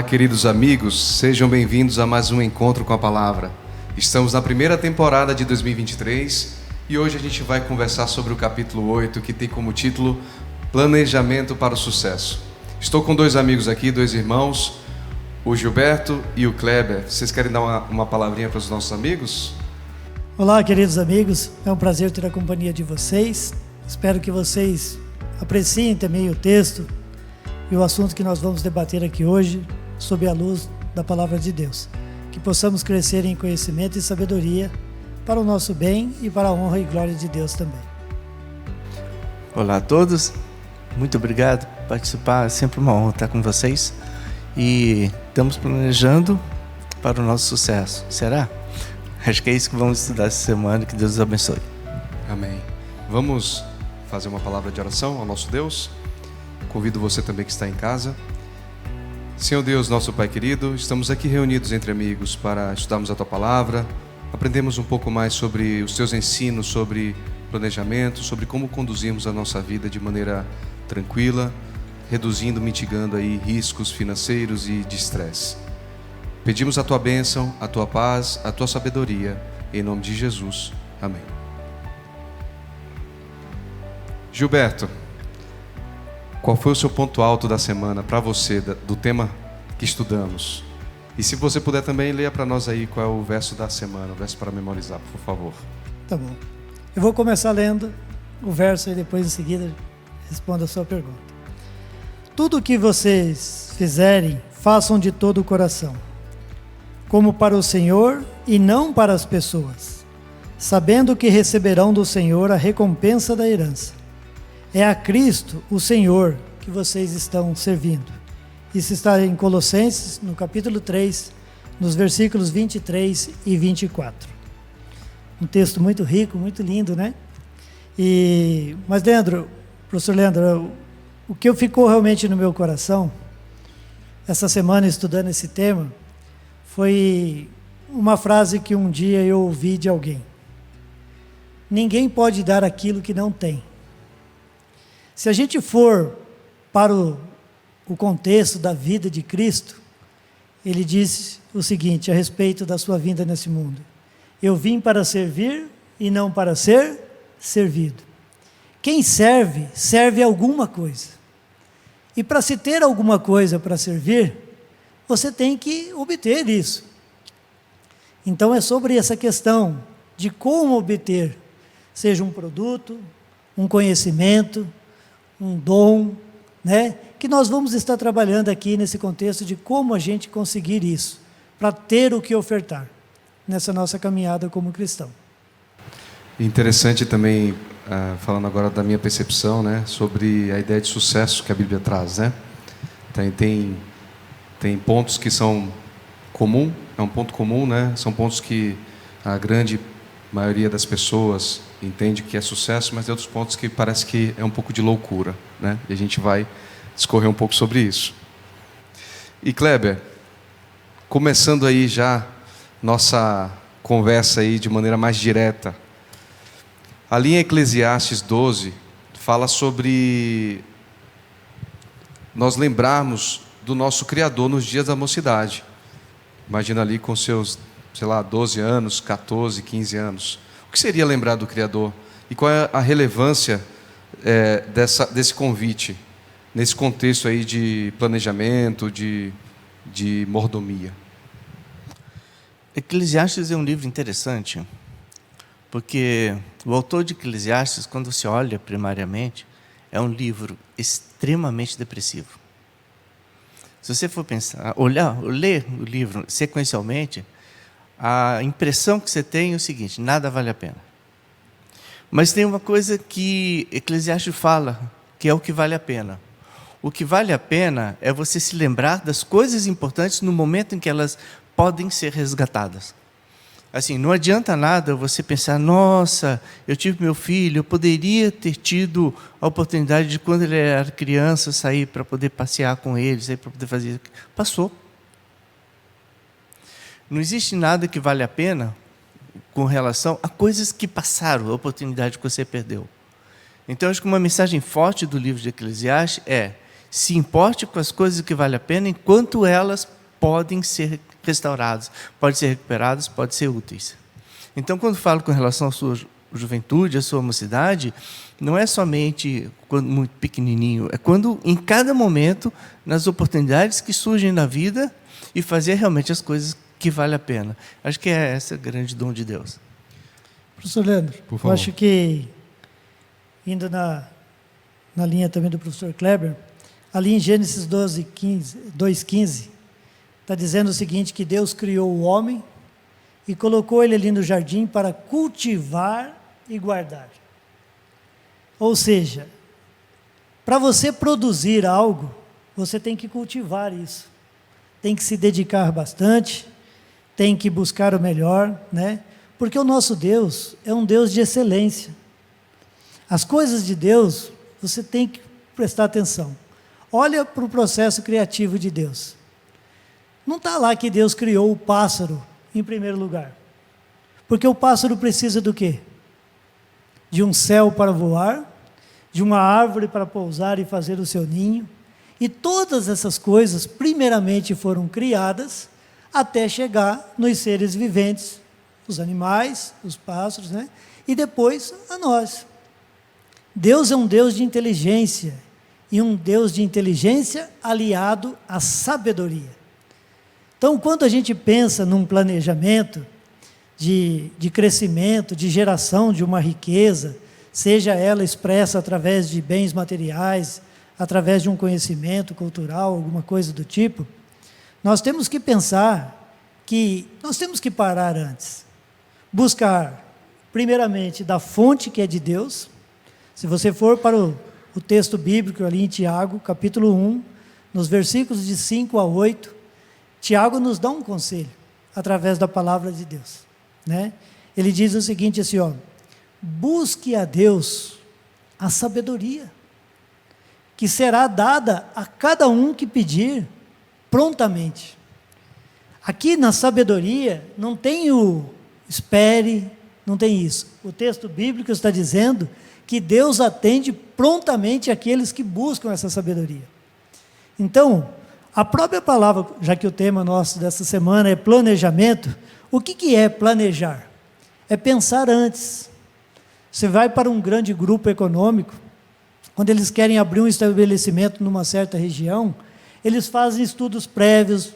Olá, queridos amigos, sejam bem-vindos a mais um Encontro com a Palavra. Estamos na primeira temporada de 2023 e hoje a gente vai conversar sobre o capítulo 8, que tem como título Planejamento para o Sucesso. Estou com dois amigos aqui, dois irmãos, o Gilberto e o Kleber. Vocês querem dar uma palavrinha para os nossos amigos? Olá, queridos amigos, é um prazer ter a companhia de vocês. Espero que vocês apreciem também o texto e o assunto que nós vamos debater aqui hoje, sob a luz da Palavra de Deus. Que possamos crescer em conhecimento e sabedoria para o nosso bem e para a honra e glória de Deus também. Olá a todos, muito obrigado por participar, é sempre uma honra estar com vocês. E estamos planejando para o nosso sucesso, será? Acho que é isso que vamos estudar essa semana, que Deus os abençoe. Amém. Vamos fazer uma palavra de oração ao nosso Deus? Convido você também que está em casa. Senhor Deus, nosso Pai querido, estamos aqui reunidos entre amigos para estudarmos a Tua Palavra, aprendemos um pouco mais sobre os Teus ensinos, sobre planejamento, sobre como conduzirmos a nossa vida de maneira tranquila, reduzindo, mitigando aí riscos financeiros e de estresse. Pedimos a Tua bênção, a Tua paz, a Tua sabedoria, em nome de Jesus. Amém. Gilberto, qual foi o seu ponto alto da semana para você, do tema que estudamos? E se você puder também, leia para nós aí qual é o verso da semana, o verso para memorizar, por favor. Tá bom. Eu vou começar lendo o verso e depois em seguida respondo a sua pergunta. Tudo o que vocês fizerem, façam de todo o coração, como para o Senhor e não para as pessoas, sabendo que receberão do Senhor a recompensa da herança. É a Cristo, o Senhor, que vocês estão servindo. Isso está em Colossenses, no capítulo 3, nos versículos 23 e 24. Um texto muito rico, muito lindo, né? Mas, professor Leandro, o que ficou realmente no meu coração, essa semana estudando esse tema, foi uma frase que um dia eu ouvi de alguém. Ninguém pode dar aquilo que não tem. Se a gente for para o contexto da vida de Cristo, ele disse o seguinte a respeito da sua vinda nesse mundo: eu vim para servir e não para ser servido. Quem serve, serve alguma coisa. E para se ter alguma coisa para servir, você tem que obter isso. Então é sobre essa questão de como obter, seja um produto, um conhecimento, um dom, né? Que nós vamos estar trabalhando aqui nesse contexto de como a gente conseguir isso, para ter o que ofertar nessa nossa caminhada como cristão. Interessante também, falando agora da minha percepção, né, sobre a ideia de sucesso que a Bíblia traz, né? Tem pontos que são comum, é um ponto comum, né? São pontos que a grande maioria das pessoas entende que é sucesso, mas tem outros pontos que parece que é um pouco de loucura, né? E a gente vai discorrer um pouco sobre isso. E Kleber, começando aí já nossa conversa aí de maneira mais direta, ali em Eclesiastes 12 fala sobre nós lembrarmos do nosso Criador nos dias da mocidade. Imagina ali com seus, 12 anos, 14, 15 anos. O que seria lembrar do Criador? E qual é a relevância desse convite, nesse contexto aí de planejamento, de mordomia? Eclesiastes é um livro interessante, porque o autor de Eclesiastes, quando se olha primariamente, é um livro extremamente depressivo. Se você for pensar, ler o livro sequencialmente, a impressão que você tem é o seguinte: nada vale a pena. Mas tem uma coisa que Eclesiastes fala, que é o que vale a pena. O que vale a pena é você se lembrar das coisas importantes no momento em que elas podem ser resgatadas. Assim, não adianta nada você pensar: nossa, eu tive meu filho, eu poderia ter tido a oportunidade de, quando ele era criança, sair para poder passear com ele, sair para poder fazer. Passou. Não existe nada que vale a pena com relação a coisas que passaram, a oportunidade que você perdeu. Então, acho que uma mensagem forte do livro de Eclesiastes é: Se importe com as coisas que valem a pena, enquanto elas podem ser restauradas, podem ser recuperadas, podem ser úteis. Então, quando falo com relação à sua juventude, à sua mocidade, não é somente quando muito pequenininho, é quando, em cada momento, nas oportunidades que surgem na vida, e fazer realmente as coisas que valem a pena. Acho que é esse o grande dom de Deus. Professor Leandro, Por favor. eu acho que, indo na linha também do professor Kleber, ali em Gênesis 2,15, está dizendo o seguinte, que Deus criou o homem e colocou ele ali no jardim para cultivar e guardar. Ou seja, para você produzir algo, você tem que cultivar isso. Tem que se dedicar bastante, tem que buscar o melhor, né? Porque o nosso Deus é um Deus de excelência. As coisas de Deus, você tem que prestar atenção. Olha para o processo criativo de Deus. Não está lá que Deus criou o pássaro em primeiro lugar. Porque o pássaro precisa do quê? De um céu para voar, de uma árvore para pousar e fazer o seu ninho. E todas essas coisas, primeiramente, foram criadas até chegar nos seres viventes, os animais, os pássaros, né? E depois a nós. Deus é um Deus de inteligência, e um Deus de inteligência aliado à sabedoria. Então, quando a gente pensa num planejamento de crescimento, de geração de uma riqueza, seja ela expressa através de bens materiais, através de um conhecimento cultural, alguma coisa do tipo, nós temos que pensar que nós temos que parar antes. Buscar, primeiramente, da fonte que é de Deus. Se você for para o texto bíblico ali em Tiago, capítulo 1, nos versículos de 5 a 8, Tiago nos dá um conselho, através da palavra de Deus, né? Ele diz o seguinte assim, ó, busque a Deus a sabedoria, que será dada a cada um que pedir prontamente. Aqui na sabedoria não tem o espere, não tem isso. O texto bíblico está dizendo que Deus atende prontamente aqueles que buscam essa sabedoria. Então, a própria palavra, já que o tema nosso dessa semana é planejamento, o que é planejar? É pensar antes. Você vai para um grande grupo econômico, quando eles querem abrir um estabelecimento numa certa região, eles fazem estudos prévios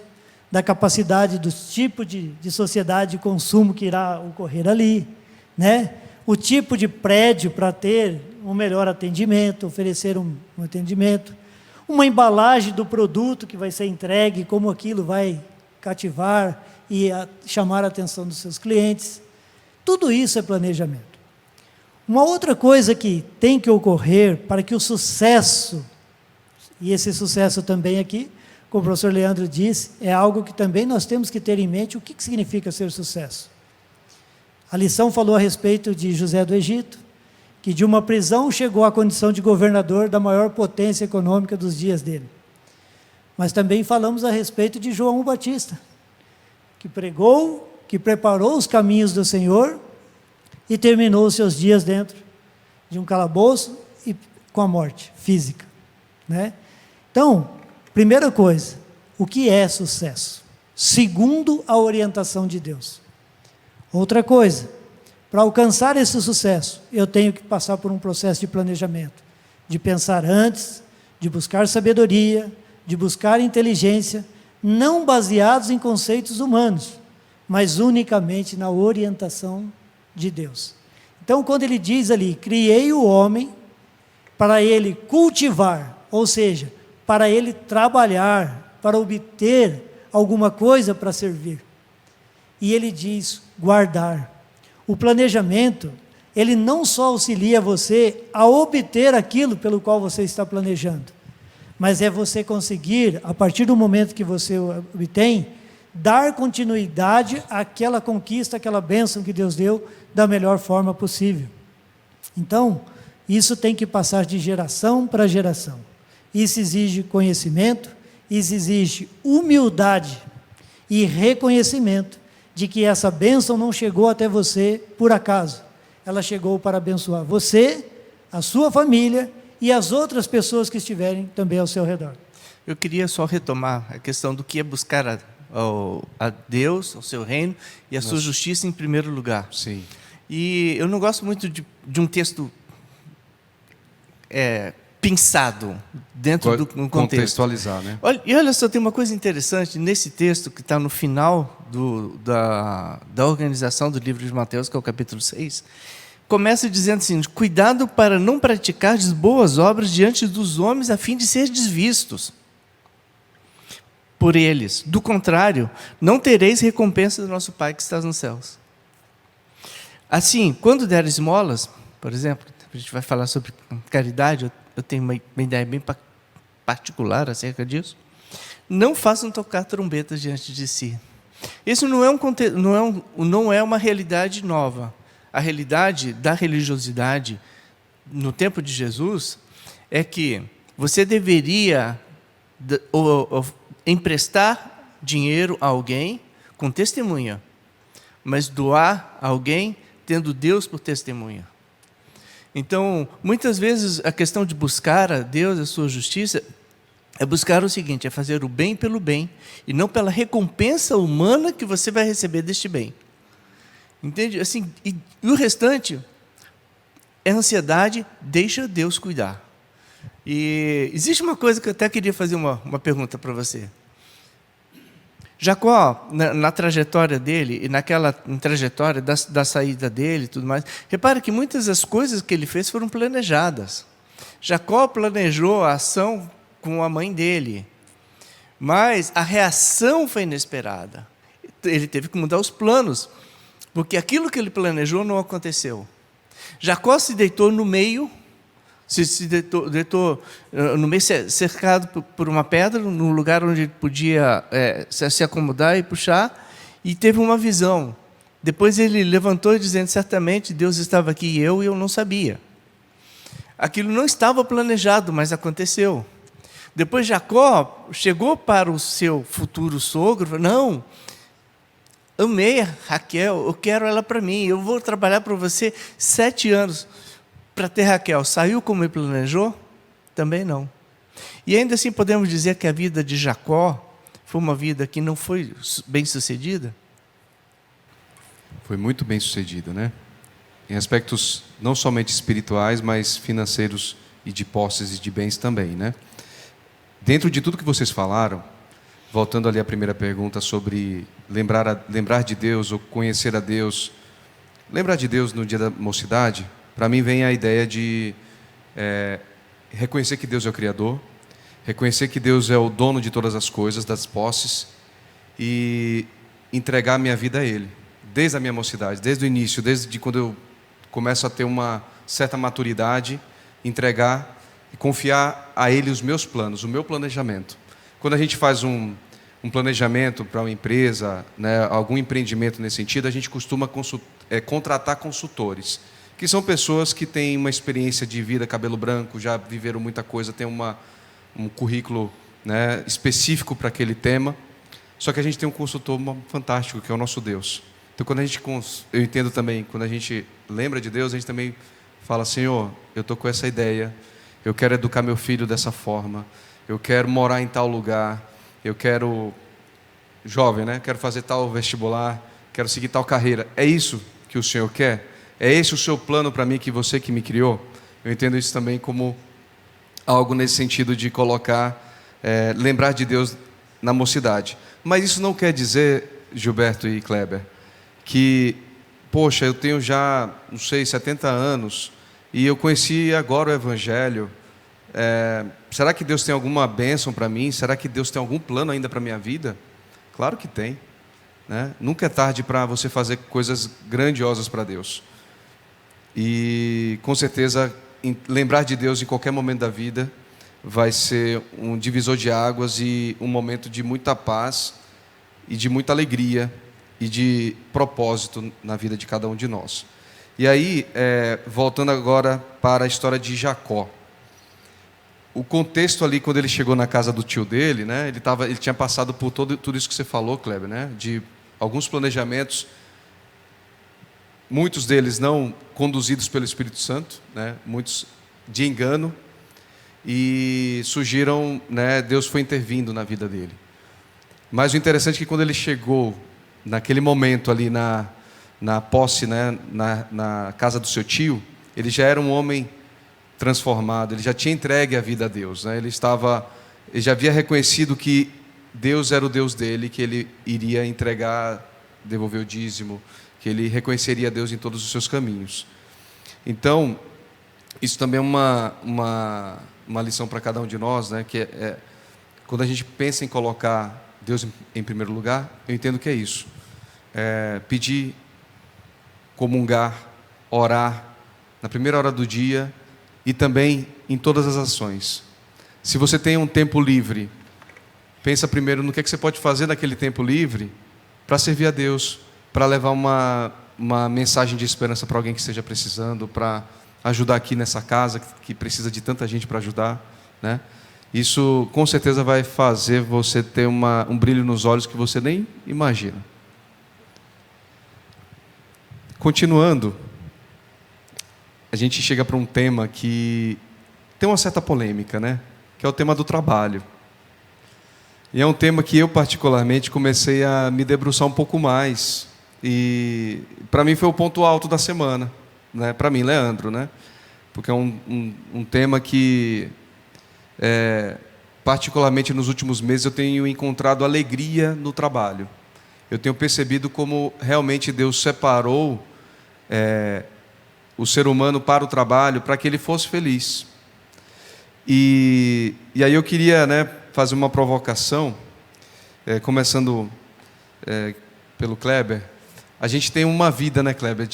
da capacidade dos tipos de sociedade de consumo que irá ocorrer ali, né? O tipo de prédio para ter um melhor atendimento, oferecer um atendimento, uma embalagem do produto que vai ser entregue, como aquilo vai cativar e chamar a atenção dos seus clientes. Tudo isso é planejamento. Uma outra coisa que tem que ocorrer para que o sucesso, e esse sucesso também aqui, como o professor Leandro disse, é algo que também nós temos que ter em mente o que significa ser sucesso. A lição falou a respeito de José do Egito, que de uma prisão chegou à condição de governador da maior potência econômica dos dias dele. Mas também falamos a respeito de João Batista, que pregou, que preparou os caminhos do Senhor e terminou os seus dias dentro de um calabouço e com a morte física, né? Então, primeira coisa, o que é sucesso? Segundo a orientação de Deus. Outra coisa, para alcançar esse sucesso, eu tenho que passar por um processo de planejamento, de pensar antes, de buscar sabedoria, de buscar inteligência, não baseados em conceitos humanos, mas unicamente na orientação de Deus. Então, quando ele diz ali, criei o homem para ele cultivar, ou seja, para ele trabalhar, para obter alguma coisa para servir. E ele diz guardar. O planejamento, ele não só auxilia você a obter aquilo pelo qual você está planejando, mas é você conseguir, a partir do momento que você obtém, dar continuidade àquela conquista, àquela bênção que Deus deu, da melhor forma possível. Então, isso tem que passar de geração para geração. Isso exige conhecimento, isso exige humildade e reconhecimento de que essa bênção não chegou até você por acaso. Ela chegou para abençoar você, a sua família e as outras pessoas que estiverem também ao seu redor. Eu queria só retomar a questão do que é buscar a Deus, o seu reino e a sua justiça em primeiro lugar. Sim. E eu não gosto muito de um texto pensado dentro do contexto. Contextualizar, né? Olha só, tem uma coisa interessante nesse texto que está no final da organização do livro de Mateus, que é o capítulo 6. Começa dizendo assim: cuidado para não praticar boas obras diante dos homens a fim de ser vistos por eles. Do contrário, não tereis recompensa do nosso Pai que está nos céus. Assim, quando der esmolas, por exemplo, a gente vai falar sobre caridade, eu tenho uma ideia bem particular acerca disso. Não façam tocar trombetas diante de si. Isso não é uma realidade nova. A realidade da religiosidade no tempo de Jesus é que você deveria emprestar dinheiro a alguém com testemunha, mas doar a alguém tendo Deus por testemunha. Então, muitas vezes, a questão de buscar a Deus, a sua justiça, é buscar o seguinte: é fazer o bem pelo bem, e não pela recompensa humana que você vai receber deste bem. Entende? Assim, e o restante é ansiedade, deixa Deus cuidar. E existe uma coisa que eu até queria fazer uma pergunta para você. Jacó, na trajetória dele, e naquela trajetória da saída dele e tudo mais, repara que muitas das coisas que ele fez foram planejadas. Jacó planejou a ação com a mãe dele, mas a reação foi inesperada. Ele teve que mudar os planos, porque aquilo que ele planejou não aconteceu. Jacó se deitou no meio, se deitou no meio, cercado por uma pedra, num lugar onde ele podia se acomodar e puxar, e teve uma visão. Depois ele levantou dizendo: certamente Deus estava aqui e eu não sabia. Aquilo não estava planejado, mas aconteceu. Depois Jacó chegou para o seu futuro sogro e falou: não, amei a Raquel, eu quero ela para mim, eu vou trabalhar para você 7 anos para ter Raquel. Saiu como ele planejou? Também não. E ainda assim podemos dizer que a vida de Jacó foi uma vida que não foi bem sucedida? Foi muito bem sucedido, né? Em aspectos não somente espirituais, mas financeiros e de posses e de bens também, né? Dentro de tudo que vocês falaram, voltando ali à primeira pergunta sobre lembrar de Deus ou conhecer a Deus, lembrar de Deus no dia da mocidade, para mim vem a ideia de reconhecer que Deus é o Criador, reconhecer que Deus é o dono de todas as coisas, das posses, e entregar a minha vida a Ele, desde a minha mocidade, desde o início, desde quando eu começo a ter uma certa maturidade, entregar e confiar a Ele os meus planos, o meu planejamento. Quando a gente faz um planejamento para uma empresa, né, algum empreendimento nesse sentido, a gente costuma contratar consultores, que são pessoas que têm uma experiência de vida, cabelo branco, já viveram muita coisa, têm um currículo, né, específico para aquele tema. Só que a gente tem um consultor fantástico, que é o nosso Deus. Então, eu entendo também, quando a gente lembra de Deus, a gente também fala: Senhor, eu estou com essa ideia, eu quero educar meu filho dessa forma, eu quero morar em tal lugar, eu quero, jovem, né? Quero fazer tal vestibular, quero seguir tal carreira. É isso que o Senhor quer? É esse o seu plano para mim, que você que me criou? Eu entendo isso também como algo nesse sentido de colocar, lembrar de Deus na mocidade. Mas isso não quer dizer, Gilberto e Kleber, que, poxa, eu tenho já, não sei, 70 anos, e eu conheci agora o Evangelho. Será que Deus tem alguma bênção para mim? Será que Deus tem algum plano ainda para a minha vida? Claro que tem, né? Nunca é tarde para você fazer coisas grandiosas para Deus. E, com certeza, lembrar de Deus em qualquer momento da vida vai ser um divisor de águas e um momento de muita paz e de muita alegria e de propósito na vida de cada um de nós. E aí, voltando agora para a história de Jacó. O contexto ali, quando ele chegou na casa do tio dele, né, ele tinha passado por tudo isso que você falou, Kleber, né, de alguns planejamentos, muitos deles não conduzidos pelo Espírito Santo, né, muitos de engano, e surgiram, né, Deus foi intervindo na vida dele. Mas o interessante é que quando ele chegou, naquele momento ali na posse, né, na casa do seu tio, ele já era um homem transformado, ele já tinha entregue a vida a Deus, né? Ele já havia reconhecido que Deus era o Deus dele, que ele iria entregar, devolver o dízimo, que ele reconheceria Deus em todos os seus caminhos. Então, isso também é uma lição para cada um de nós, né? Que quando a gente pensa em colocar Deus em primeiro lugar, eu entendo que é isso. Pedir, comungar, orar, na primeira hora do dia e também em todas as ações. Se você tem um tempo livre, pensa primeiro no que você pode fazer naquele tempo livre para servir a Deus, para levar uma mensagem de esperança para alguém que esteja precisando, para ajudar aqui nessa casa que precisa de tanta gente para ajudar, né? Isso com certeza vai fazer você ter um brilho nos olhos que você nem imagina. Continuando, a gente chega para um tema que tem uma certa polêmica, né? Que é o tema do trabalho. E é um tema que eu particularmente comecei a me debruçar um pouco mais. E para mim foi o ponto alto da semana, né? Para mim, Leandro, né? Porque é um tema que, particularmente nos últimos meses, eu tenho encontrado alegria no trabalho. Eu tenho percebido como realmente Deus separou o ser humano para o trabalho, para que ele fosse feliz. E aí eu queria, né, fazer uma provocação, começando pelo Kleber. A gente tem uma vida, né, Kleber,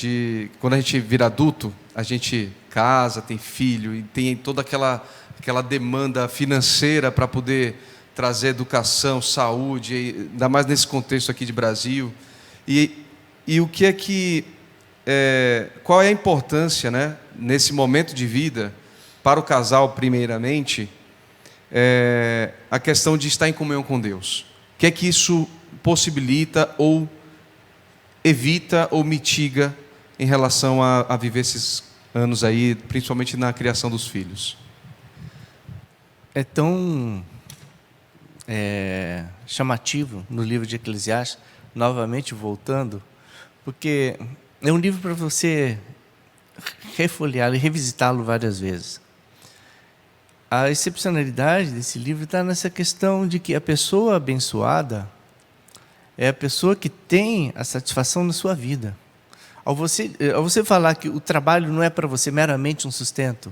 quando a gente vira adulto, a gente casa, tem filho, e tem toda aquela demanda financeira para poder trazer educação, saúde, ainda mais nesse contexto aqui de Brasil. E o que qual é a importância, né, nesse momento de vida, para o casal, primeiramente, a questão de estar em comunhão com Deus. O que é que isso possibilita ou evita ou mitiga em relação a viver esses anos aí, principalmente na criação dos filhos? É tão chamativo no livro de Eclesiastes, novamente voltando, porque é um livro para você refolheá-lo e revisitá-lo várias vezes. A excepcionalidade desse livro está nessa questão de que a pessoa abençoada é a pessoa que tem a satisfação na sua vida. Ao você falar que o trabalho não é para você meramente um sustento,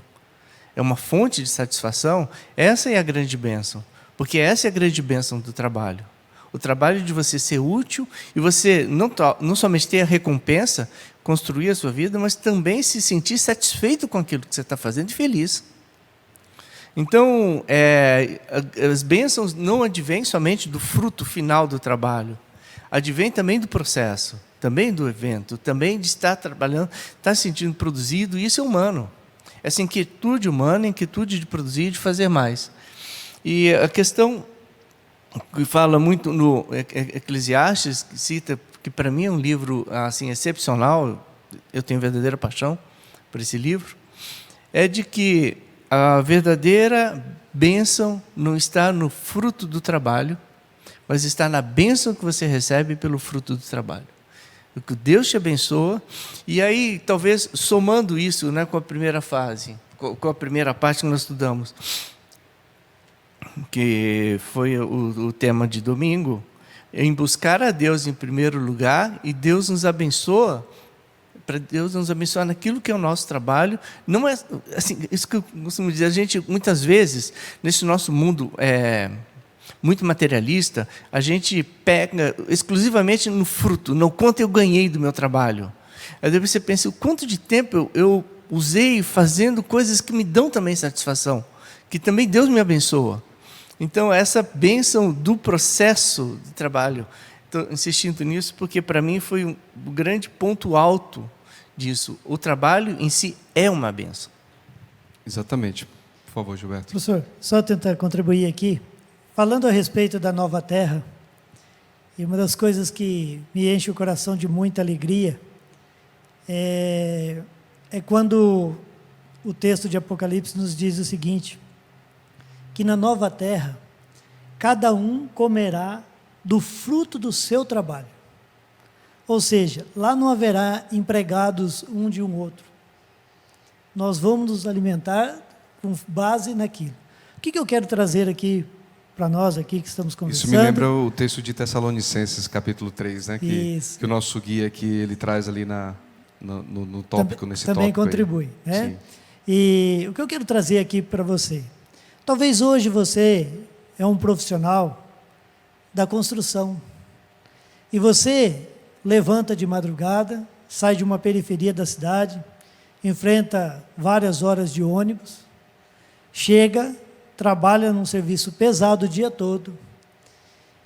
é uma fonte de satisfação, essa é a grande bênção. Porque essa é a grande bênção do trabalho. O trabalho de você ser útil e você não somente ter a recompensa, construir a sua vida, mas também se sentir satisfeito com aquilo que você está fazendo e feliz. Então, as bênçãos não advêm somente do fruto final do trabalho, advém também do processo, também do evento, também de estar trabalhando, estar se sentindo produzido, e isso é humano. Essa inquietude humana, inquietude de produzir e de fazer mais. E a questão que fala muito no Eclesiastes, que cita, que para mim é um livro assim, excepcional, eu tenho verdadeira paixão por esse livro, é de que a verdadeira bênção não está no fruto do trabalho, mas está na bênção que você recebe pelo fruto do trabalho. O que Deus te abençoa, e aí talvez somando isso, né, com a primeira fase, com a primeira parte que nós estudamos, que foi o tema de domingo, em buscar a Deus em primeiro lugar, e Deus nos abençoa, para Deus nos abençoar naquilo que é o nosso trabalho. Não é assim, isso que eu costumo dizer, a gente muitas vezes nesse nosso mundo muito materialista, a gente pega exclusivamente no fruto, no quanto eu ganhei do meu trabalho. Aí depois você pensa, o quanto de tempo eu usei fazendo coisas que me dão também satisfação, que também Deus me abençoa. Então, essa bênção do processo de trabalho, estou insistindo nisso porque para mim foi um grande ponto alto disso. O trabalho em si é uma bênção. Exatamente. Por favor, Gilberto. Professor, só tentar contribuir aqui. Falando a respeito da nova terra, e uma das coisas que me enche o coração de muita alegria é quando o texto de Apocalipse nos diz o seguinte, que na nova terra, cada um comerá do fruto do seu trabalho. Ou seja, lá não haverá empregados um de um outro. Nós vamos nos alimentar com base naquilo. O que eu quero trazer aqui para nós aqui que estamos conversando? Isso me lembra o texto de Tessalonicenses, capítulo 3, né? Que o nosso guia aqui, ele traz ali no tópico, nesse tópico. Também contribui, né? Sim. E o que eu quero trazer aqui para você? Talvez hoje você é um profissional da construção. E você levanta de madrugada, sai de uma periferia da cidade, enfrenta várias horas de ônibus, chega, trabalha num serviço pesado o dia todo,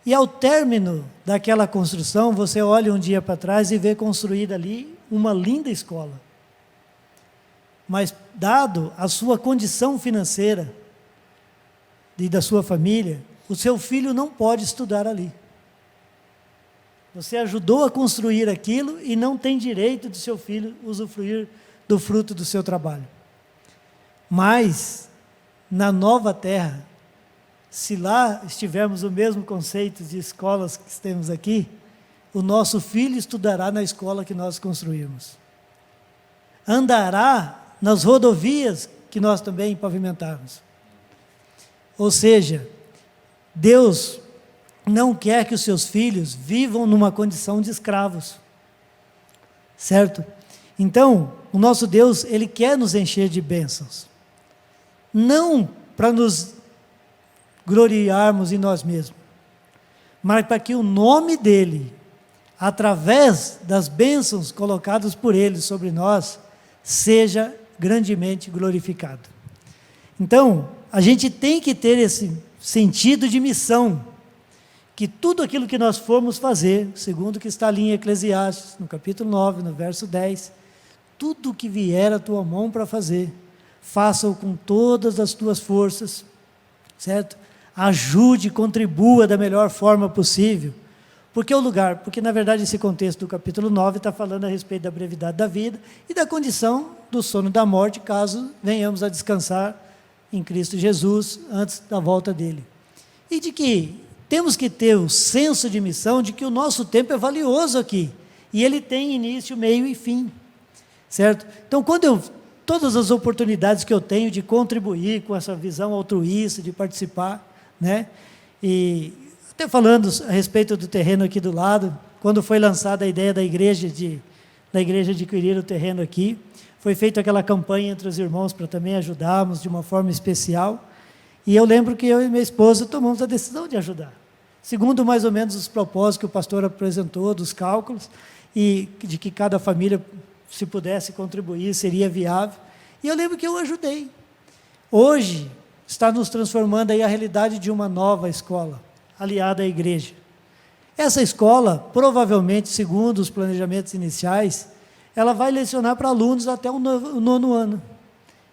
e ao término daquela construção, você olha um dia para trás e vê construída ali uma linda escola. Mas, dado a sua condição financeira e da sua família, o seu filho não pode estudar ali. Você ajudou a construir aquilo e não tem direito de seu filho usufruir do fruto do seu trabalho. Mas, na nova terra, se lá estivermos o mesmo conceito de escolas que temos aqui, o nosso filho estudará na escola que nós construímos. Andará nas rodovias que nós também pavimentarmos. Ou seja, Deus não quer que os seus filhos vivam numa condição de escravos. Certo? Então, o nosso Deus, Ele quer nos encher de bênçãos. Não para nos gloriarmos em nós mesmos, mas para que o nome dEle, através das bênçãos colocadas por Ele sobre nós, seja grandemente glorificado. Então, a gente tem que ter esse sentido de missão, que tudo aquilo que nós formos fazer, segundo o que está ali em Eclesiastes, no capítulo 9, no verso 10, tudo que vier à tua mão para fazer, faça-o com todas as tuas forças, certo? Ajude, contribua da melhor forma possível. Porque na verdade esse contexto do capítulo 9 está falando a respeito da brevidade da vida e da condição do sono da morte, caso venhamos a descansar em Cristo Jesus antes da volta dele. E de que temos que ter o senso de missão de que o nosso tempo é valioso aqui, e ele tem início, meio e fim, certo? Então, todas as oportunidades que eu tenho de contribuir com essa visão altruísta, de participar, né? E até falando a respeito do terreno aqui do lado, quando foi lançada a ideia da igreja adquirir o terreno aqui, foi feita aquela campanha entre os irmãos para também ajudarmos de uma forma especial, e eu lembro que eu e minha esposa tomamos a decisão de ajudar, segundo mais ou menos os propósitos que o pastor apresentou, dos cálculos, e de que cada família, se pudesse contribuir, seria viável, e eu lembro que eu ajudei. Hoje, está nos transformando aí a realidade de uma nova escola, aliada à igreja. Essa escola, provavelmente, segundo os planejamentos iniciais, ela vai lecionar para alunos até o 9º ano.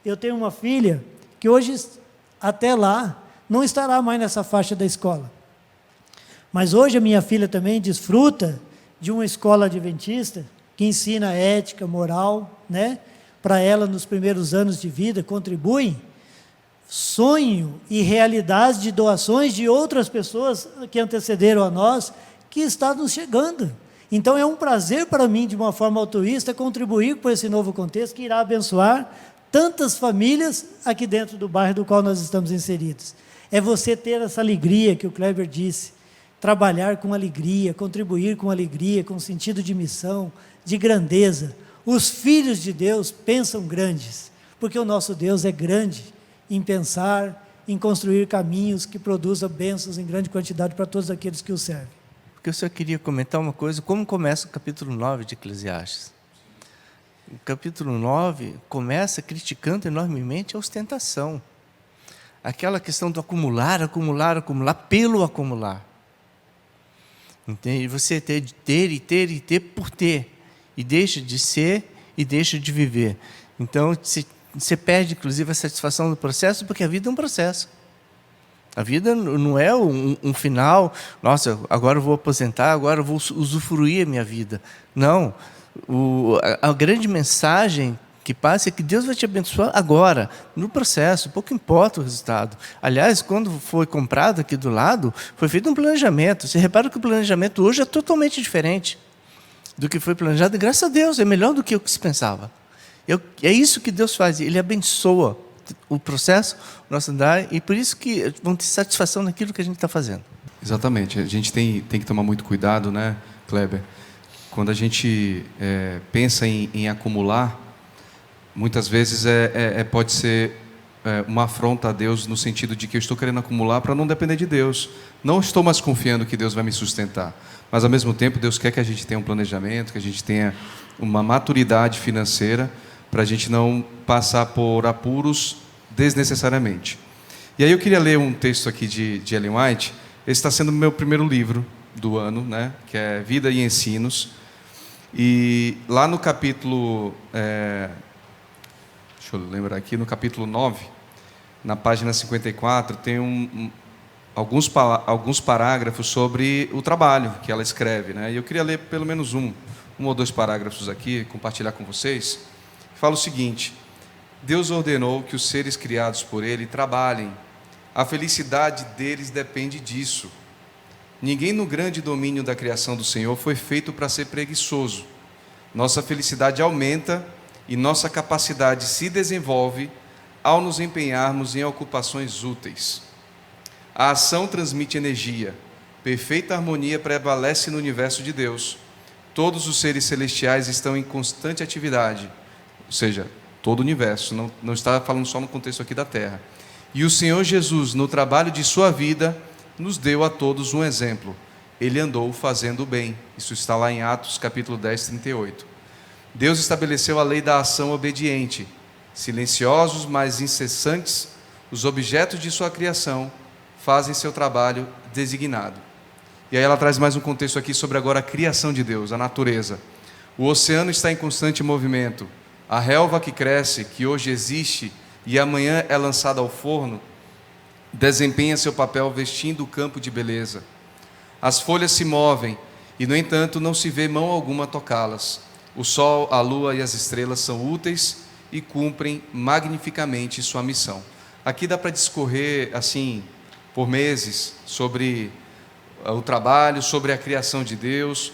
Eu tenho uma filha que hoje, até lá, não estará mais nessa faixa da escola. Mas hoje a minha filha também desfruta de uma escola adventista que ensina ética, moral, né? Para ela nos primeiros anos de vida, contribui sonho e realidade de doações de outras pessoas que antecederam a nós, que está nos chegando. Então é um prazer para mim, de uma forma altruísta, contribuir com esse novo contexto que irá abençoar tantas famílias aqui dentro do bairro do qual nós estamos inseridos. É você ter essa alegria que o Kleber disse, trabalhar com alegria, contribuir com alegria, com sentido de missão, de grandeza. Os filhos de Deus pensam grandes, porque o nosso Deus é grande em pensar, em construir caminhos que produzam bênçãos em grande quantidade para todos aqueles que o servem. Porque eu só queria comentar uma coisa, como começa o capítulo 9 de Eclesiastes. O capítulo 9 começa criticando enormemente a ostentação. Aquela questão do acumular pelo acumular. Entende? Você ter por ter, e deixa de ser e deixa de viver. Então, você perde, inclusive, a satisfação do processo, porque a vida é um processo. A vida não é um final, nossa, agora eu vou aposentar, agora eu vou usufruir a minha vida. Não. A grande mensagem que passa é que Deus vai te abençoar agora, no processo, pouco importa o resultado. Aliás, quando foi comprado aqui do lado, foi feito um planejamento. Você repara que o planejamento hoje é totalmente diferente do que foi planejado, e graças a Deus, é melhor do que o que se pensava. É isso que Deus faz, Ele abençoa o processo, o nosso andar, e por isso que vão ter satisfação naquilo que a gente está fazendo. Exatamente. A gente tem que tomar muito cuidado, né, Kleber? Quando a gente pensa em acumular, muitas vezes pode ser uma afronta a Deus, no sentido de que eu estou querendo acumular para não depender de Deus. Não estou mais confiando que Deus vai me sustentar. Mas, ao mesmo tempo, Deus quer que a gente tenha um planejamento, que a gente tenha uma maturidade financeira, para a gente não passar por apuros desnecessariamente. E aí eu queria ler um texto aqui de Ellen White. Esse está sendo o meu primeiro livro do ano, né, que é Vida e Ensinos. E lá no capítulo, deixa eu lembrar aqui, no capítulo 9, na página 54, tem alguns parágrafos sobre o trabalho que ela escreve, né? E eu queria ler pelo menos um ou dois parágrafos aqui, compartilhar com vocês. Fala o seguinte: Deus ordenou que os seres criados por Ele trabalhem. A felicidade deles depende disso. Ninguém no grande domínio da criação do Senhor foi feito para ser preguiçoso. Nossa felicidade aumenta e nossa capacidade se desenvolve ao nos empenharmos em ocupações úteis. A ação transmite energia. Perfeita harmonia prevalece no universo de Deus. Todos os seres celestiais estão em constante atividade. Ou seja, todo o universo, não está falando só no contexto aqui da Terra. E o Senhor Jesus, no trabalho de sua vida, nos deu a todos um exemplo. Ele andou fazendo o bem. Isso está lá em Atos, capítulo 10, 38. Deus estabeleceu a lei da ação obediente. Silenciosos, mas incessantes, os objetos de sua criação fazem seu trabalho designado. E aí ela traz mais um contexto aqui sobre agora a criação de Deus, a natureza. O oceano está em constante movimento. A relva que cresce, que hoje existe e amanhã é lançada ao forno, desempenha seu papel vestindo o campo de beleza. As folhas se movem e, no entanto, não se vê mão alguma tocá-las. O sol, a lua e as estrelas são úteis e cumprem magnificamente sua missão. Aqui dá para discorrer, assim, por meses, sobre o trabalho, sobre a criação de Deus.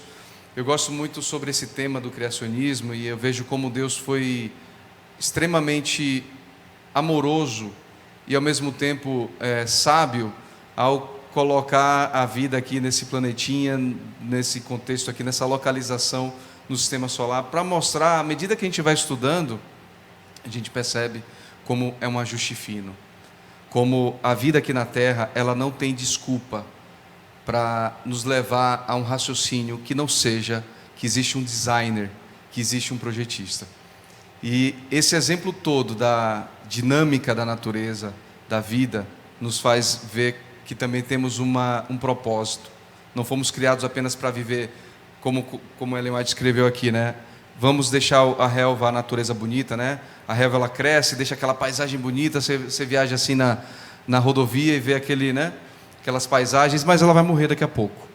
Eu gosto muito sobre esse tema do criacionismo e eu vejo como Deus foi extremamente amoroso e ao mesmo tempo sábio ao colocar a vida aqui nesse planetinha, nesse contexto aqui, nessa localização no sistema solar, para mostrar, à medida que a gente vai estudando, a gente percebe como é um ajuste fino, como a vida aqui na Terra, ela não tem desculpa para nos levar a um raciocínio que não seja que existe um designer, que existe um projetista. E esse exemplo todo da dinâmica da natureza, da vida, nos faz ver que também temos um propósito. Não fomos criados apenas para viver, como Ellen White escreveu aqui, né? Vamos deixar a relva, a natureza bonita, né? A relva, ela cresce, deixa aquela paisagem bonita, você viaja assim na rodovia e vê aquelas paisagens, mas ela vai morrer daqui a pouco.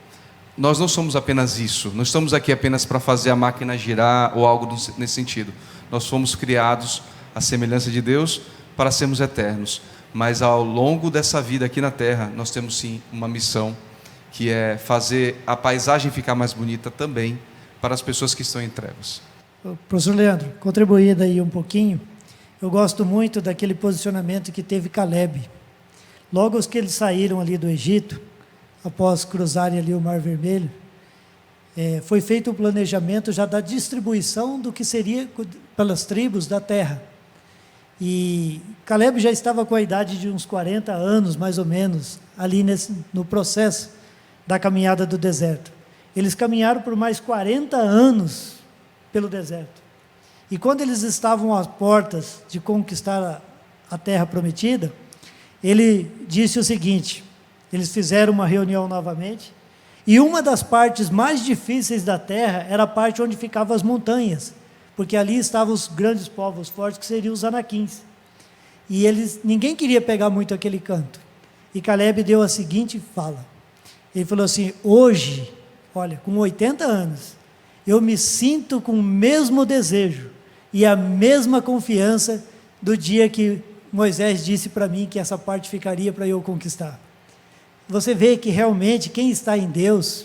Nós não somos apenas isso, não estamos aqui apenas para fazer a máquina girar ou algo nesse sentido. Nós fomos criados à semelhança de Deus para sermos eternos. Mas ao longo dessa vida aqui na Terra, nós temos sim uma missão, que é fazer a paisagem ficar mais bonita também para as pessoas que estão em trevas. Professor Leandro, contribuindo aí um pouquinho, eu gosto muito daquele posicionamento que teve Caleb. Logo que eles saíram ali do Egito, após cruzarem ali o Mar Vermelho, foi feito o planejamento já da distribuição do que seria pelas tribos da terra. E Caleb já estava com a idade de uns 40 anos, mais ou menos, ali no processo da caminhada do deserto. Eles caminharam por mais 40 anos pelo deserto. E quando eles estavam às portas de conquistar a terra prometida, ele disse o seguinte: eles fizeram uma reunião novamente, e uma das partes mais difíceis da terra era a parte onde ficavam as montanhas, porque ali estavam os grandes povos fortes, que seriam os anaquins. E ninguém queria pegar muito aquele canto. E Caleb deu a seguinte fala. Ele falou assim: hoje, olha, com 80 anos, eu me sinto com o mesmo desejo e a mesma confiança do dia que Moisés disse para mim que essa parte ficaria para eu conquistar. Você vê que realmente quem está em Deus,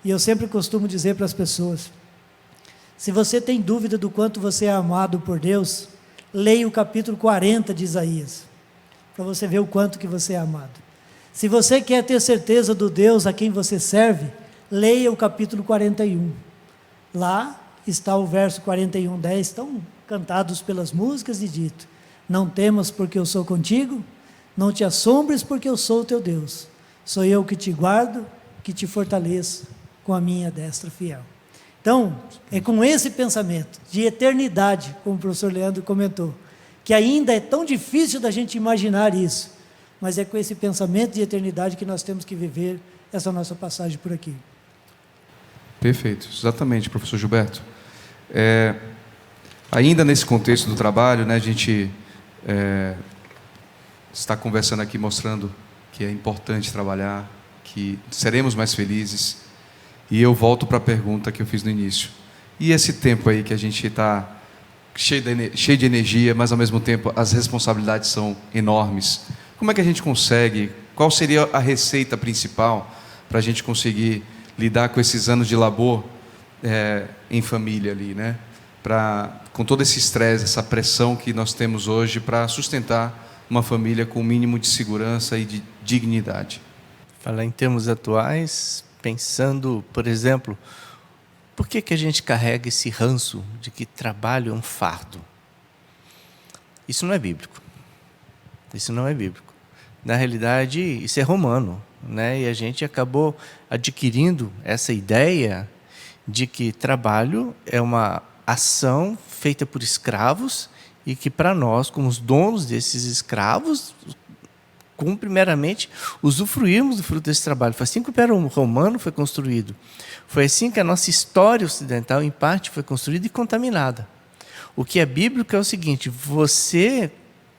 e eu sempre costumo dizer para as pessoas, se você tem dúvida do quanto você é amado por Deus, leia o capítulo 40 de Isaías, para você ver o quanto que você é amado. Se você quer ter certeza do Deus a quem você serve, leia o capítulo 41. Lá está o verso 41:10, estão cantados pelas músicas e dito: não temas porque eu sou contigo, não te assombres porque eu sou o teu Deus. Sou eu que te guardo, que te fortaleço com a minha destra fiel. Então, é com esse pensamento de eternidade, como o professor Leandro comentou, que ainda é tão difícil da gente imaginar isso, mas é com esse pensamento de eternidade que nós temos que viver essa nossa passagem por aqui. Perfeito, exatamente, professor Gilberto. Ainda nesse contexto do trabalho, né, a gente está conversando aqui, mostrando que é importante trabalhar, que seremos mais felizes. E eu volto para a pergunta que eu fiz no início. E esse tempo aí que a gente está cheio de energia, mas ao mesmo tempo as responsabilidades são enormes. Como é que a gente consegue, qual seria a receita principal para a gente conseguir lidar com esses anos de labor em família ali, né? Com todo esse estresse, essa pressão que nós temos hoje para sustentar uma família com o mínimo de segurança e de dignidade. Falar em termos atuais, pensando, por exemplo, por que a gente carrega esse ranço de que trabalho é um fardo? Isso não é bíblico. Isso não é bíblico. Na realidade, isso é romano, né? E a gente acabou adquirindo essa ideia de que trabalho é uma ação feita por escravos e que para nós, como os donos desses escravos, como primeiramente usufruirmos do fruto desse trabalho. Foi assim que o Império Romano foi construído. Foi assim que a nossa história ocidental, em parte, foi construída e contaminada. O que é bíblico é o seguinte: você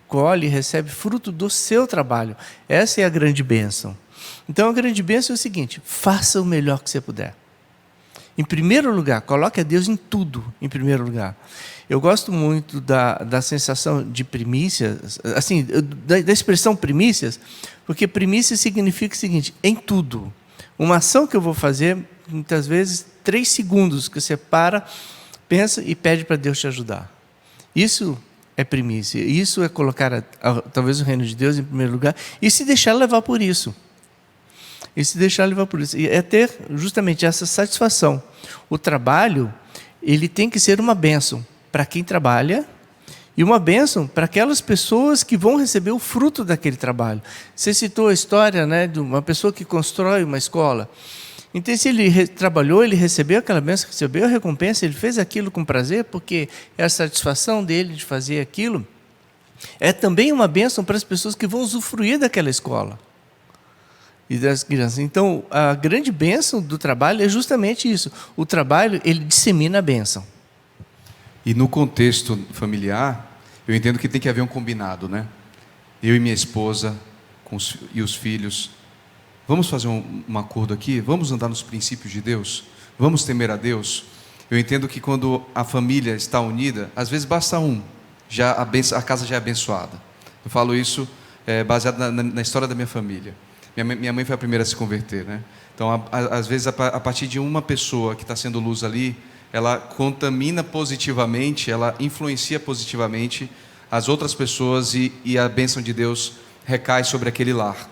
colhe e recebe fruto do seu trabalho. Essa é a grande bênção. Então, a grande bênção é o seguinte: faça o melhor que você puder. Em primeiro lugar, coloque a Deus em tudo, em primeiro lugar. Eu gosto muito da sensação de primícias, assim, da expressão primícias, porque primícia significa o seguinte: em tudo. Uma ação que eu vou fazer, muitas vezes, 3 segundos que você para, pensa e pede para Deus te ajudar. Isso é primícia, isso é colocar talvez o reino de Deus em primeiro lugar e se deixar levar por isso. E se deixar levar por isso. E é ter justamente essa satisfação. O trabalho, ele tem que ser uma bênção para quem trabalha e uma bênção para aquelas pessoas que vão receber o fruto daquele trabalho. Você citou a história, né, de uma pessoa que constrói uma escola. Então, se ele trabalhou, ele recebeu aquela bênção, recebeu a recompensa, ele fez aquilo com prazer, porque é a satisfação dele de fazer aquilo. É também uma bênção para as pessoas que vão usufruir daquela escola e das crianças. Então, a grande bênção do trabalho é justamente isso. O trabalho, ele dissemina a bênção. E no contexto familiar, eu entendo que tem que haver um combinado, né? Eu e minha esposa e os filhos, vamos fazer um acordo aqui? Vamos andar nos princípios de Deus? Vamos temer a Deus? Eu entendo que quando a família está unida, às vezes basta um, a casa já é abençoada. Eu falo isso baseado na história da minha família. Minha mãe foi a primeira a se converter, né? Então, às vezes, a partir de uma pessoa que está sendo luz ali, ela contamina positivamente, ela influencia positivamente as outras pessoas e a bênção de Deus recai sobre aquele lar.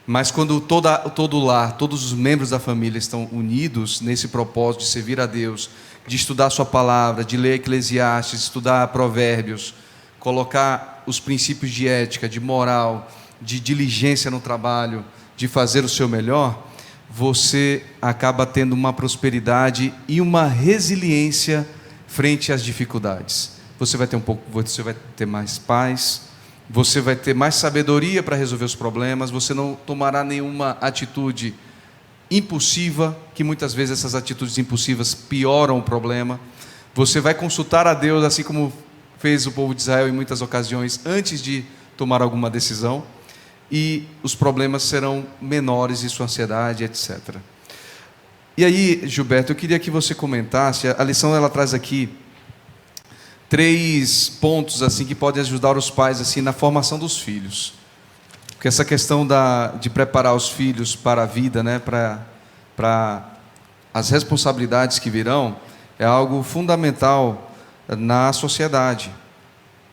Mas quando todo o lar, todos os membros da família estão unidos nesse propósito de servir a Deus, de estudar a sua palavra, de ler Eclesiastes, estudar Provérbios, colocar os princípios de ética, de moral, de diligência no trabalho, de fazer o seu melhor, você acaba tendo uma prosperidade e uma resiliência frente às dificuldades. Você vai ter mais paz, você vai ter mais sabedoria para resolver os problemas, você não tomará nenhuma atitude impulsiva, que muitas vezes essas atitudes impulsivas pioram o problema. Você vai consultar a Deus, assim como fez o povo de Israel em muitas ocasiões, antes de tomar alguma decisão, e os problemas serão menores e sua ansiedade, etc. E aí, Gilberto, eu queria que você comentasse, a lição ela traz aqui 3 pontos assim que podem ajudar os pais assim na formação dos filhos. Porque essa questão de preparar os filhos para a vida, né, para as responsabilidades que virão, é algo fundamental na sociedade.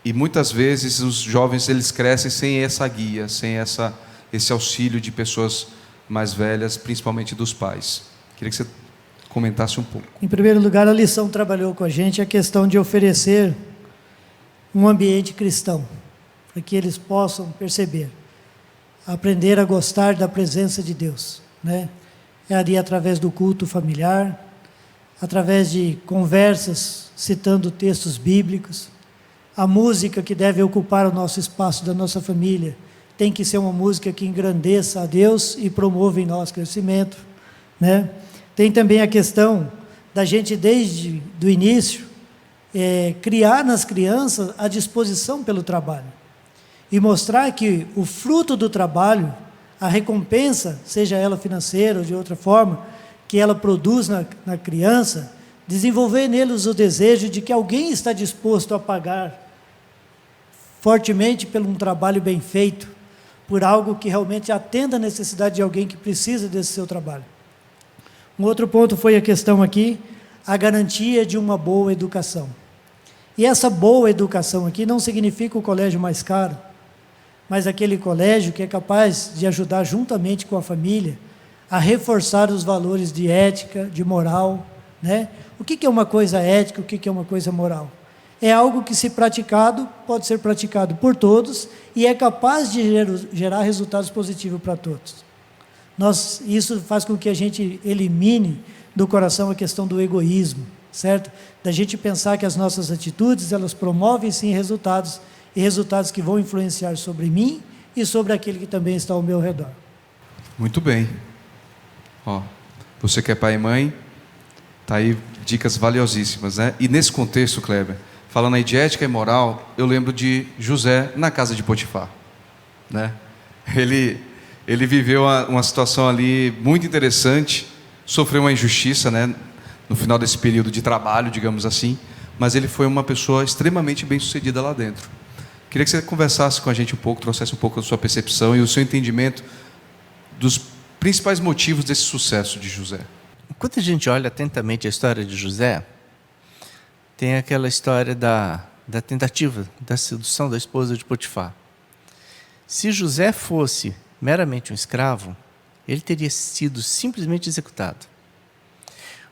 E muitas vezes os jovens eles crescem sem essa guia, sem esse auxílio de pessoas mais velhas, principalmente dos pais. Queria que você comentasse um pouco. Em primeiro lugar, a lição trabalhou com a gente a questão de oferecer um ambiente cristão, para que eles possam perceber, aprender a gostar da presença de Deus, né? É ali através do culto familiar, através de conversas citando textos bíblicos. A música que deve ocupar o nosso espaço da nossa família tem que ser uma música que engrandeça a Deus e promova em nós crescimento, né? Tem também a questão da gente, desde o início, criar nas crianças a disposição pelo trabalho e mostrar que o fruto do trabalho, a recompensa, seja ela financeira ou de outra forma, que ela produz na criança, desenvolver neles o desejo de que alguém está disposto a pagar fortemente por um trabalho bem feito, por algo que realmente atenda a necessidade de alguém que precisa desse seu trabalho. Um outro ponto foi a questão aqui, a garantia de uma boa educação. E essa boa educação aqui não significa o colégio mais caro, mas aquele colégio que é capaz de ajudar juntamente com a família a reforçar os valores de ética, de moral, né? O que é uma coisa ética, o que é uma coisa moral? É algo que, se praticado, pode ser praticado por todos e é capaz de gerar resultados positivos para todos. Isso faz com que a gente elimine do coração a questão do egoísmo, certo? Da gente pensar que as nossas atitudes, elas promovem sim resultados, e resultados que vão influenciar sobre mim e sobre aquele que também está ao meu redor. Muito bem. Você que é pai e mãe, tá aí dicas valiosíssimas, né? E nesse contexto, Kleber, falando aí de ética e moral, eu lembro de José na casa de Potifar, né? Ele viveu uma situação ali muito interessante, sofreu uma injustiça, né, no final desse período de trabalho, digamos assim, mas ele foi uma pessoa extremamente bem-sucedida lá dentro. Queria que você conversasse com a gente um pouco, trouxesse um pouco da sua percepção e o seu entendimento dos principais motivos desse sucesso de José. Quando a gente olha atentamente a história de José, tem aquela história da tentativa, da sedução da esposa de Potifar. Se José fosse meramente um escravo, ele teria sido simplesmente executado.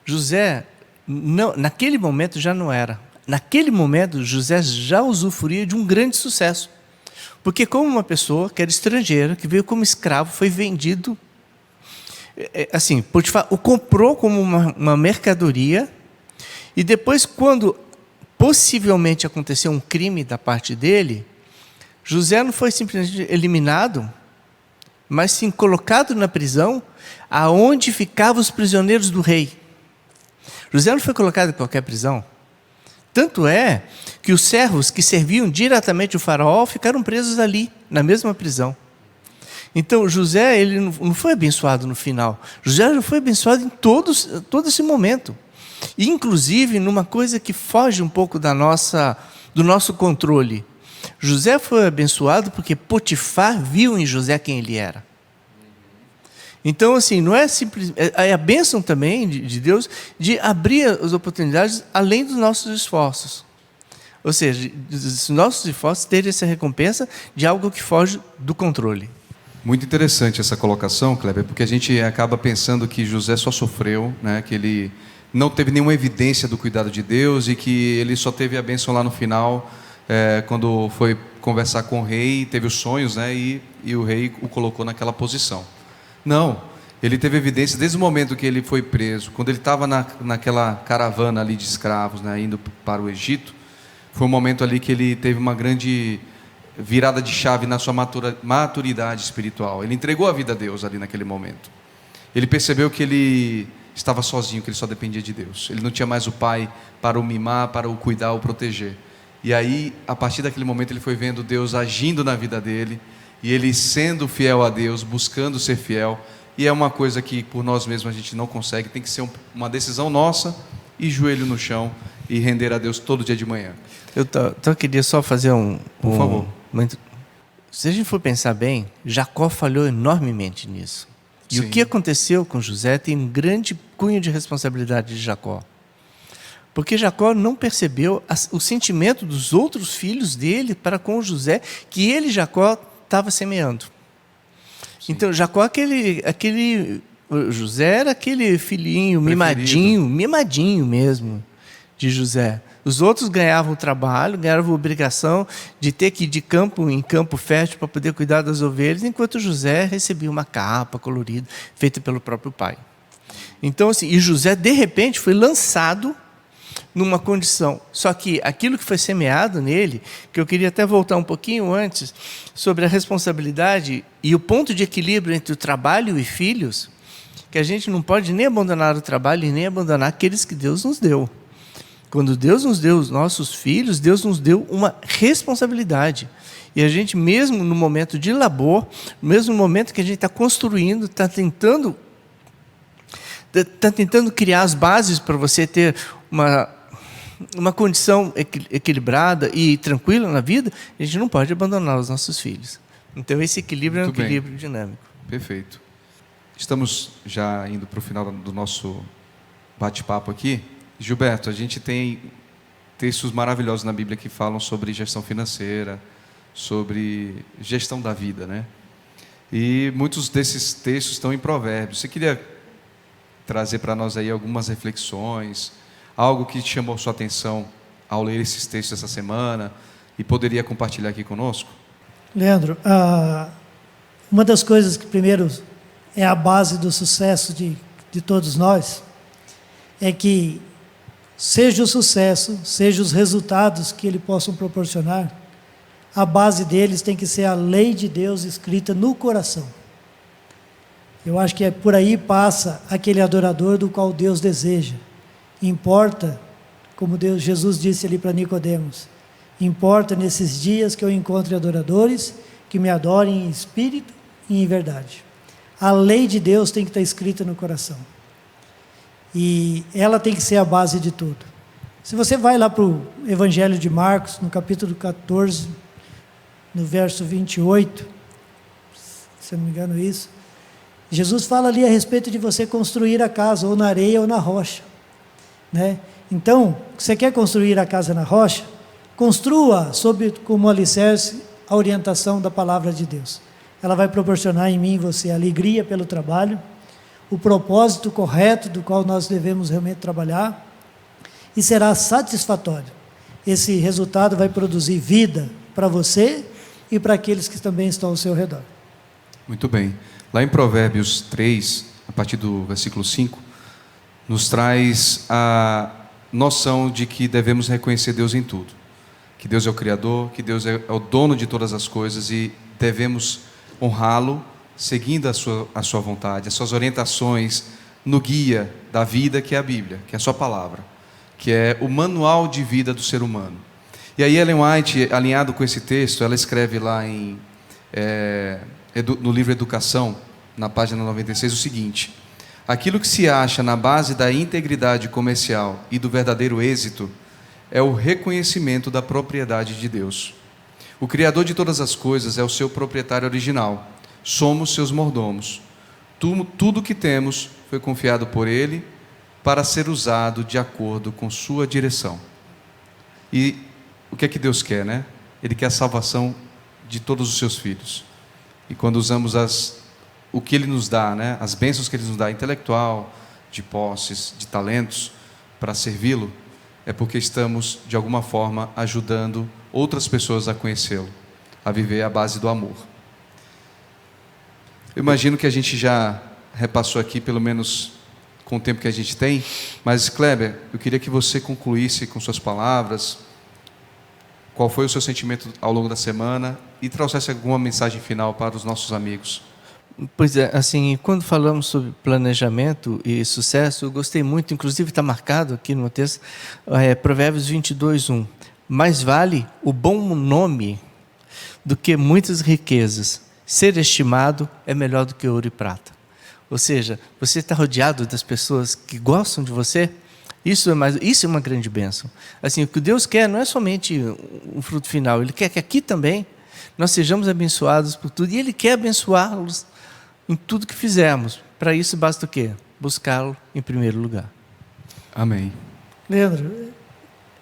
José, não, naquele momento já não era. Naquele momento, José já usufruía de um grande sucesso. Porque como uma pessoa que era estrangeira, que veio como escravo, foi vendido, assim, Potifar o comprou como uma mercadoria, e depois, quando possivelmente aconteceu um crime da parte dele, José não foi simplesmente eliminado, mas sim colocado na prisão, aonde ficavam os prisioneiros do rei. José não foi colocado em qualquer prisão. Tanto é que os servos que serviam diretamente o faraó ficaram presos ali, na mesma prisão. Então, José, ele não foi abençoado no final. José já foi abençoado em todo esse momento. E, inclusive, numa coisa que foge um pouco do nosso controle. José foi abençoado porque Potifar viu em José quem ele era. Então, assim, não é simples, é a bênção também de Deus de abrir as oportunidades além dos nossos esforços. Ou seja, os nossos esforços terem essa recompensa de algo que foge do controle. Muito interessante essa colocação, Kleber, porque a gente acaba pensando que José só sofreu, né, que ele não teve nenhuma evidência do cuidado de Deus e que ele só teve a bênção lá no final, quando foi conversar com o rei, teve os sonhos, né, e o rei o colocou naquela posição. Não, ele teve evidência desde o momento que ele foi preso, quando ele estava naquela caravana ali de escravos, né, indo para o Egito. Foi um momento ali que ele teve uma grande virada de chave na sua maturidade espiritual. Ele entregou a vida a Deus ali naquele momento. Ele percebeu que ele estava sozinho, que ele só dependia de Deus. Ele não tinha mais o pai para o mimar, para o cuidar, o proteger. E aí, a partir daquele momento, ele foi vendo Deus agindo na vida dele, e ele sendo fiel a Deus, buscando ser fiel. E é uma coisa que por nós mesmos a gente não consegue, tem que ser uma decisão nossa, e joelho no chão, e render a Deus todo dia de manhã. Eu queria só fazer Por favor. Se a gente for pensar bem, Jacó falhou enormemente nisso. E Sim. o que aconteceu com José tem um grande cunho de responsabilidade de Jacó. Porque Jacó não percebeu o sentimento dos outros filhos dele para com José, que ele, Jacó, estava semeando. Sim. Então, Jacó, José era aquele filhinho mimadinho mesmo de José. Os outros ganhavam trabalho, ganhavam a obrigação de ter que ir de campo em campo fértil para poder cuidar das ovelhas, enquanto José recebia uma capa colorida, feita pelo próprio pai. Então, assim, e José, de repente, foi lançado numa condição. Só que aquilo que foi semeado nele, que eu queria até voltar um pouquinho antes, sobre a responsabilidade e o ponto de equilíbrio entre o trabalho e filhos, que a gente não pode nem abandonar o trabalho e nem abandonar aqueles que Deus nos deu. Quando Deus nos deu os nossos filhos, Deus nos deu uma responsabilidade. E a gente, mesmo no momento de labor, mesmo no momento que a gente está construindo, está tentando criar as bases para você ter uma condição equilibrada e tranquila na vida, a gente não pode abandonar os nossos filhos. Então, esse equilíbrio é um equilíbrio dinâmico. Perfeito. Estamos já indo para o final do nosso bate-papo aqui. Gilberto, a gente tem textos maravilhosos na Bíblia que falam sobre gestão financeira, sobre gestão da vida, né? E muitos desses textos estão em Provérbios. Você queria trazer para nós aí algumas reflexões, algo que te chamou sua atenção ao ler esses textos essa semana e poderia compartilhar aqui conosco? Leandro, uma das coisas que primeiro é a base do sucesso de todos nós é que seja o sucesso, seja os resultados que ele possam proporcionar, a base deles tem que ser a lei de Deus escrita no coração. Eu acho que por aí passa aquele adorador do qual Deus deseja. Importa, como Jesus disse ali para Nicodemos, importa nesses dias que eu encontre adoradores que me adorem em espírito e em verdade. A lei de Deus tem que estar escrita no coração. E ela tem que ser a base de tudo. Se você vai lá para o Evangelho de Marcos, no capítulo 14, no verso 28, se eu não me engano isso, Jesus fala ali a respeito de você construir a casa, ou na areia ou na rocha, né? Então, você quer construir a casa na rocha? Construa sob como alicerce a orientação da palavra de Deus. Ela vai proporcionar em mim e você alegria pelo trabalho, o propósito correto do qual nós devemos realmente trabalhar, e será satisfatório. Esse resultado vai produzir vida para você e para aqueles que também estão ao seu redor. Muito bem. Lá em Provérbios 3, a partir do versículo 5, nos traz a noção de que devemos reconhecer Deus em tudo. Que Deus é o Criador, que Deus é o dono de todas as coisas e devemos honrá-lo seguindo a sua vontade, as suas orientações no guia da vida que é a Bíblia, que é a sua palavra, que é o manual de vida do ser humano. E aí Ellen White, alinhado com esse texto, ela escreve lá no livro Educação, na página 96, o seguinte: aquilo que se acha na base da integridade comercial e do verdadeiro êxito é o reconhecimento da propriedade de Deus. O Criador de todas as coisas é o seu proprietário original. Somos seus mordomos. Tudo que temos foi confiado por Ele para ser usado de acordo com sua direção. E o que é que Deus quer, né? Ele quer a salvação de todos os seus filhos. E quando usamos o que Ele nos dá, né? As bênçãos que Ele nos dá, intelectual, de posses, de talentos, para servi-lo, é porque estamos, de alguma forma, ajudando outras pessoas a conhecê-lo, a viver à base do amor. Eu imagino que a gente já repassou aqui, pelo menos com o tempo que a gente tem, mas, Kleber, eu queria que você concluísse com suas palavras qual foi o seu sentimento ao longo da semana e trouxesse alguma mensagem final para os nossos amigos. Pois é, assim, quando falamos sobre planejamento e sucesso, eu gostei muito, inclusive está marcado aqui no meu texto, Provérbios 22:1. Mais vale o bom nome do que muitas riquezas. Ser estimado é melhor do que ouro e prata. Ou seja, você está rodeado das pessoas que gostam de você, Isso é uma grande bênção. Assim, o que Deus quer não é somente um fruto final, Ele quer que aqui também nós sejamos abençoados por tudo, e Ele quer abençoá-los em tudo que fizermos. Para isso basta o quê? Buscá-lo em primeiro lugar. Amém. Leandro,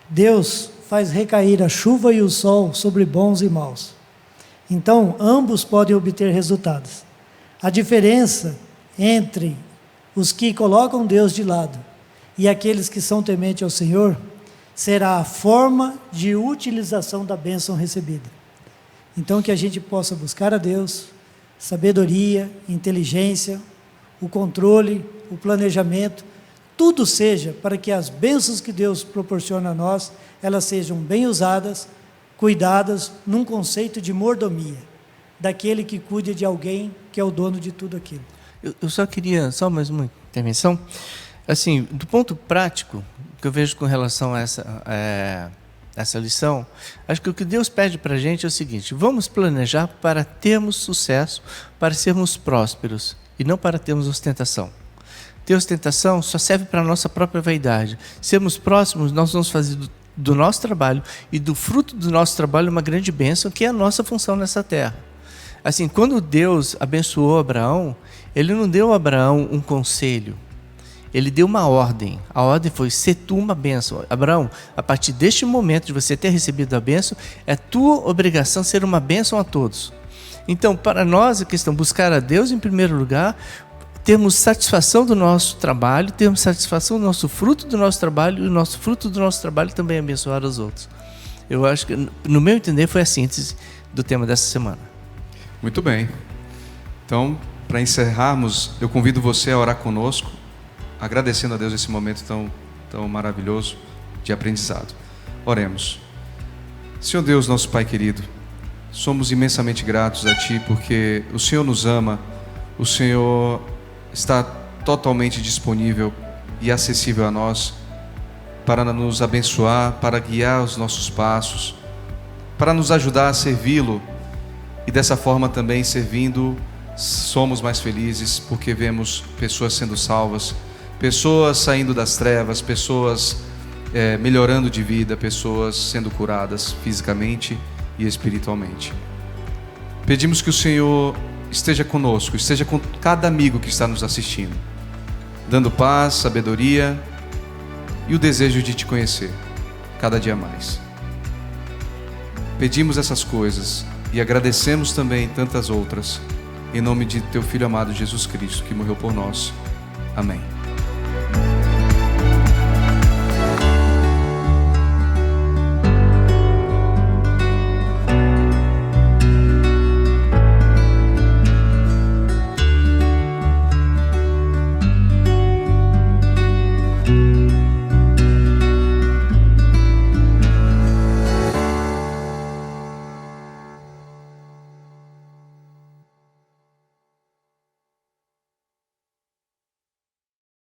Deus faz recair a chuva e o sol sobre bons e maus. Então, ambos podem obter resultados. A diferença entre os que colocam Deus de lado e aqueles que são tementes ao Senhor será a forma de utilização da bênção recebida. Então, que a gente possa buscar a Deus, sabedoria, inteligência, o controle, o planejamento, tudo seja para que as bênçãos que Deus proporciona a nós, elas sejam bem usadas, cuidadas, num conceito de mordomia, daquele que cuida de alguém que é o dono de tudo aquilo. Eu só queria, só mais uma intervenção, assim, do ponto prático, que eu vejo com relação a essa lição, acho que o que Deus pede para a gente é o seguinte: vamos planejar para termos sucesso, para sermos prósperos, e não para termos ostentação. Ter ostentação só serve para a nossa própria vaidade. Sermos próximos, nós vamos fazer do nosso trabalho e do fruto do nosso trabalho uma grande bênção, que é a nossa função nessa terra. Assim, quando Deus abençoou Abraão, Ele não deu a Abraão um conselho, Ele deu uma ordem. A ordem foi: ser tu uma bênção. Abraão, a partir deste momento de você ter recebido a bênção, é tua obrigação ser uma bênção a todos. Então, para nós, a questão buscar a Deus em primeiro lugar, termos satisfação do nosso trabalho, termos satisfação do nosso fruto do nosso trabalho, e o nosso fruto do nosso trabalho também abençoar os outros. Eu acho que, no meu entender, foi a síntese do tema dessa semana. Muito bem. Então, para encerrarmos, eu convido você a orar conosco, agradecendo a Deus esse momento tão maravilhoso de aprendizado. Oremos. Senhor Deus, nosso Pai querido, somos imensamente gratos a Ti, porque o Senhor nos ama, o Senhor está totalmente disponível e acessível a nós para nos abençoar, para guiar os nossos passos, para nos ajudar a servi-lo, e dessa forma também, servindo, somos mais felizes, porque vemos pessoas sendo salvas, pessoas saindo das trevas, pessoas melhorando de vida, pessoas sendo curadas fisicamente e espiritualmente. Pedimos que o Senhor esteja conosco, esteja com cada amigo que está nos assistindo, dando paz, sabedoria e o desejo de Te conhecer cada dia mais. Pedimos essas coisas e agradecemos também tantas outras, em nome de Teu Filho amado Jesus Cristo, que morreu por nós. Amém.